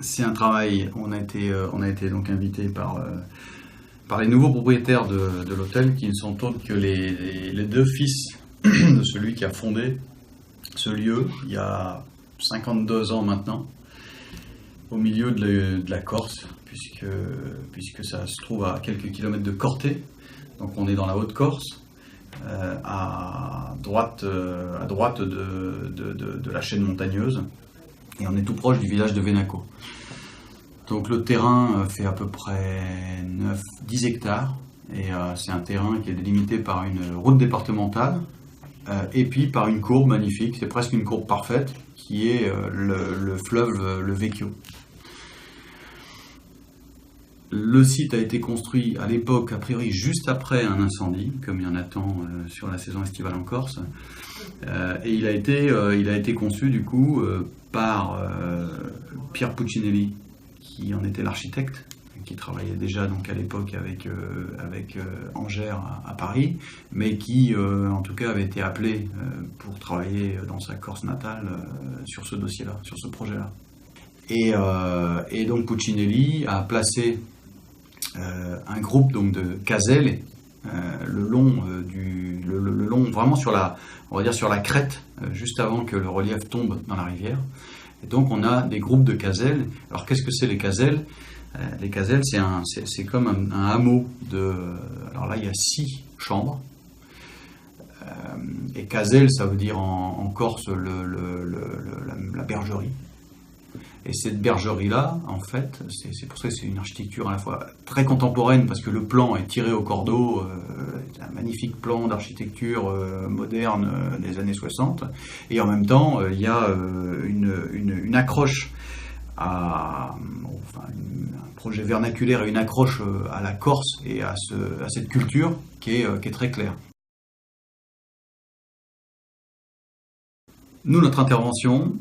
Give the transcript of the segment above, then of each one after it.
C'est un travail, on a été donc invité par les nouveaux propriétaires de l'hôtel, qui ne sont autres que les deux fils de celui qui a fondé ce lieu il y a 52 ans maintenant, au milieu de la Corse, puisque ça se trouve à quelques kilomètres de Corté. Donc on est dans la Haute-Corse, à droite de la chaîne montagneuse, et on est tout proche du village de Venaco. Donc le terrain fait à peu près 10 hectares, et c'est un terrain qui est délimité par une route départementale, et puis par une courbe magnifique, c'est presque une courbe parfaite, qui est le fleuve, le Vecchio. Le site a été construit à l'époque, a priori, juste après un incendie, comme il y en a tant sur la saison estivale en Corse. Et il a été conçu, du coup, par Pierre Puccinelli, qui en était l'architecte, qui travaillait déjà donc à l'époque avec Angers à Paris, mais qui, en tout cas, avait été appelé pour travailler dans sa Corse natale sur ce dossier-là, sur ce projet-là. Et donc Puccinelli a placé un groupe donc de caselles le long vraiment sur la crête, juste avant que le relief tombe dans la rivière. Et donc on a des groupes de caselles. Alors qu'est-ce que c'est les caselles? Les caselles, c'est comme un hameau alors là il y a 6 chambres. Et caselle, ça veut dire en Corse la bergerie. Et cette bergerie-là, en fait, c'est pour ça que c'est une architecture à la fois très contemporaine, parce que le plan est tiré au cordeau, un magnifique plan d'architecture moderne des années 60, et en même temps, il y a une accroche un projet vernaculaire et une accroche à la Corse et à cette culture qui est très claire. Nous, notre intervention,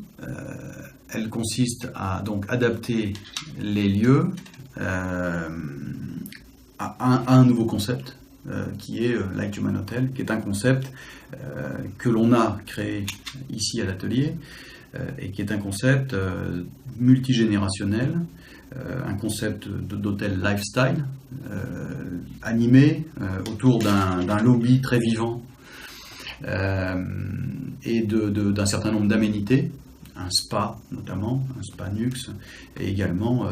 elle consiste à donc adapter les lieux à un nouveau concept qui est Like Human Hotel, qui est un concept que l'on a créé ici à l'atelier et qui est un concept multigénérationnel, un concept d'hôtel lifestyle animé autour d'un lobby très vivant et d'un certain nombre d'aménités. Un spa notamment, un spa Nux, et également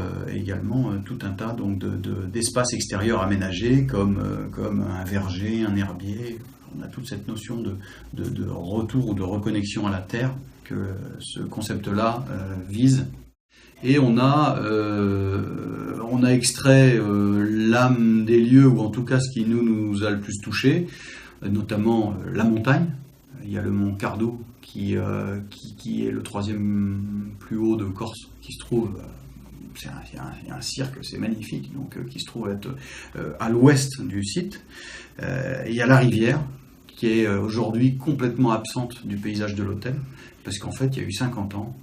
tout un tas donc d'espaces extérieurs aménagés comme un verger, un herbier. On a toute cette notion de retour ou de reconnexion à la terre que ce concept-là vise. Et on a extrait l'âme des lieux, ou en tout cas ce qui nous a le plus touché, notamment la montagne. Il y a le mont Cardo qui est le 3e plus haut de Corse, qui se trouve, il y a un cirque, c'est magnifique, donc qui se trouve être à l'ouest du site. Il y a la rivière, qui est aujourd'hui complètement absente du paysage de l'hôtel, parce qu'en fait il y a eu 50 ans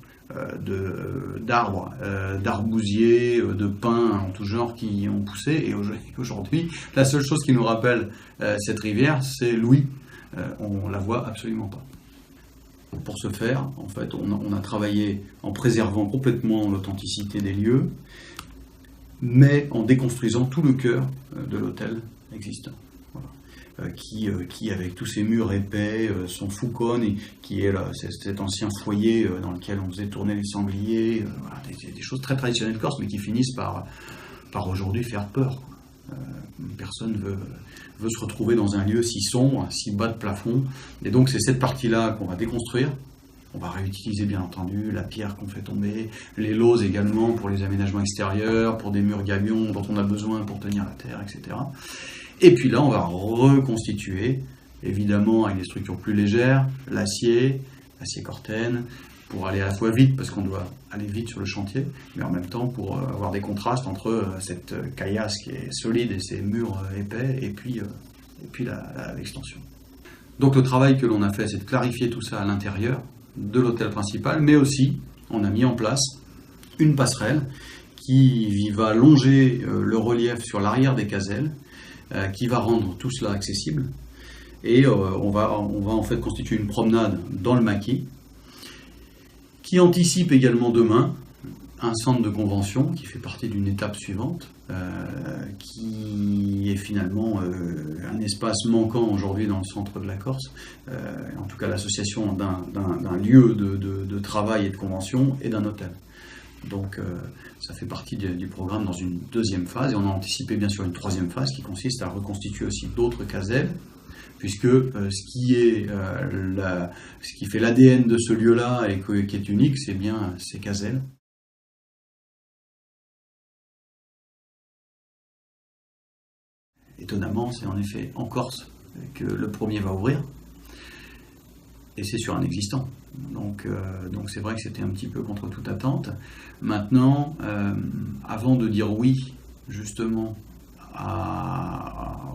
d'arbousiers, de pins en tout genre qui ont poussé, et aujourd'hui la seule chose qui nous rappelle cette rivière, c'est Louis. On la voit absolument pas. Pour ce faire, en fait, on a travaillé en préservant complètement l'authenticité des lieux, mais en déconstruisant tout le cœur de l'hôtel existant. Voilà. Qui, avec tous ces murs épais, son foucone, qui est là, cet ancien foyer dans lequel on faisait tourner les sangliers, voilà, des choses très traditionnelles corse, mais qui finissent par aujourd'hui faire peur. Personne veut se retrouver dans un lieu si sombre, si bas de plafond, et donc c'est cette partie-là qu'on va déconstruire. On va réutiliser bien entendu la pierre qu'on fait tomber, les lauses également pour les aménagements extérieurs, pour des murs gabions dont on a besoin pour tenir la terre, etc. Et puis là on va reconstituer, évidemment avec des structures plus légères, l'acier cortaine, pour aller à la fois vite, parce qu'on doit aller vite sur le chantier, mais en même temps pour avoir des contrastes entre cette caillasse qui est solide et ces murs épais, et puis l'extension. Donc le travail que l'on a fait, c'est de clarifier tout ça à l'intérieur de l'hôtel principal, mais aussi on a mis en place une passerelle qui va longer le relief sur l'arrière des caselles, qui va rendre tout cela accessible, et on va en fait constituer une promenade dans le maquis, qui anticipe également demain un centre de convention qui fait partie d'une étape suivante, qui est finalement un espace manquant aujourd'hui dans le centre de la Corse, en tout cas l'association d'un lieu de travail et de convention et d'un hôtel. Donc ça fait partie du programme dans une deuxième phase, et on a anticipé bien sûr une troisième phase qui consiste à reconstituer aussi d'autres caselles, puisque ce qui fait l'ADN de ce lieu-là et qui est unique, c'est bien ces caselles. Étonnamment, c'est en effet en Corse que le premier va ouvrir, et c'est sur un existant. Donc c'est vrai que c'était un petit peu contre toute attente. Maintenant, avant de dire oui, justement,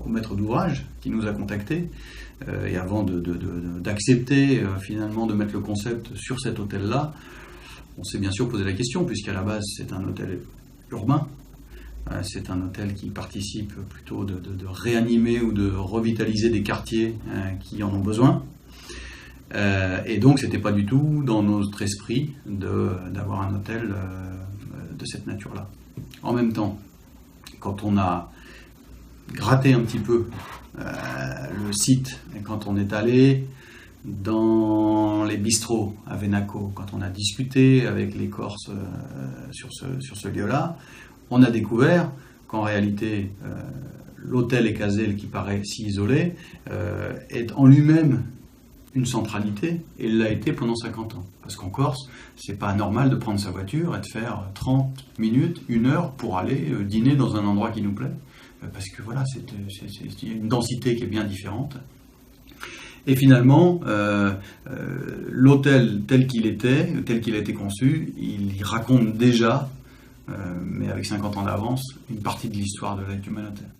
au maître d'ouvrage qui nous a contactés, et avant d'accepter finalement de mettre le concept sur cet hôtel-là, on s'est bien sûr posé la question, puisqu'à la base c'est un hôtel urbain. C'est un hôtel qui participe plutôt de réanimer ou de revitaliser des quartiers qui en ont besoin. Et donc, ce n'était pas du tout dans notre esprit d'avoir un hôtel de cette nature-là. En même temps, quand on a gratté un petit peu le site, et quand on est allé dans les bistrots à Venaco, quand on a discuté avec les Corses sur ce lieu-là, on a découvert qu'en réalité, l'hôtel et caselle qui paraît si isolé est en lui-même une centralité, et il l'a été pendant 50 ans. Parce qu'en Corse, c'est pas normal de prendre sa voiture et de faire 30 minutes, 1 heure pour aller dîner dans un endroit qui nous plaît. Parce que voilà, il y a une densité qui est bien différente. Et finalement, l'hôtel tel qu'il a été conçu, il raconte déjà, mais avec 50 ans d'avance, une partie de l'histoire de l'aide humanitaire.